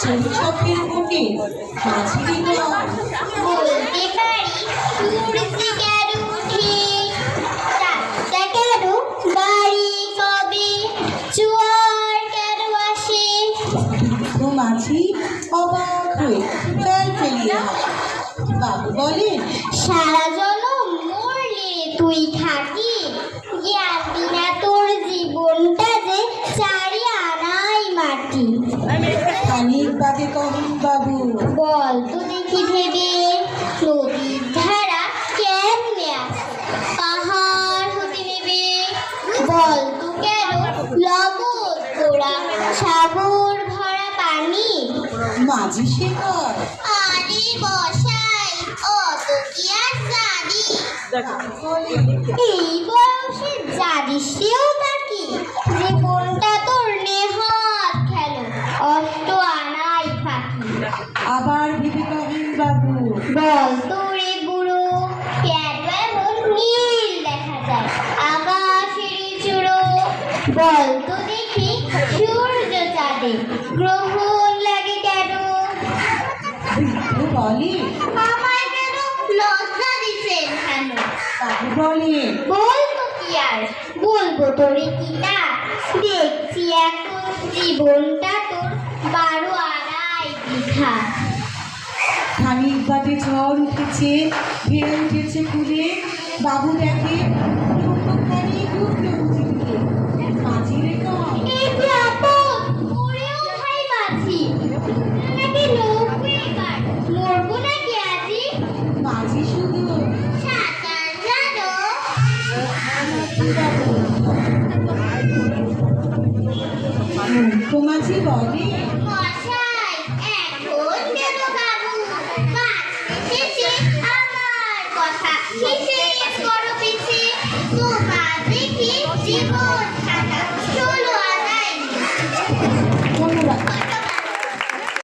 চরিত্রের বুকে মাঝি বলতে পারি সূর্যি কেন উঠে, চাঁদটা কেন বাড়ি কবে, জোয়ার কেন আসে। মাঝি অবাক হয়ে জল ফেলিয়ে বাবু বলেন, সারা জনম মরলে তুই থাকি, জ্ঞান বিনা তোর জীবনটা যে চারি আনাই মাটি। খানিক বাদে কহেন বাবু, বল তো দেখি ভেবে নদীর ধারা কেমনে আসে, পাহাড় হতে নেবে। বল তো কেন লবণ তোরা সাগর ভরা পানি। মাঝি শেখর, আরে বসাই অত কি আর জানি, এই বয়সে জানিস সেও নাকি যে কোনটা তোর নেহাত খেলো অষ্ট আনাই ফাঁকি। আবার ভেবে কহেন বাবু, বল তোরে বুড়ো কেন এমন নীল দেখা যায় আকাশের চূড়ো। বল তো দেখি সূর্য চাঁদে গ্রহণ লাগে কেন। বলে আমায় কেন লজ্জা দিচ্ছেন কেন। বাবু বলে, বলবো কি আর বলবো তোরে কি না, দেখছি এখন জীবনটা তোর 12 আনাই বৃথা। খানিক বাদে ঝড় উঠেছে, ঢেউ উঠেছে কুলে। বাবু দেখে নৌকোখানি ডুবলো বুঝি দিয়ে। মাঝি রে কয়, এই যে আপদ ওরেও ভাই মাঝি, নাকি নৌকো এবার মরবো নাকি আজি। মাঝি শুধু সাঁতার জানো। নৌকো মাঝি বলে, মশাই এখন কেন বাবু বাঁচতে আমার কথা শেষে করো পিছে, তোমার দেখি জীবন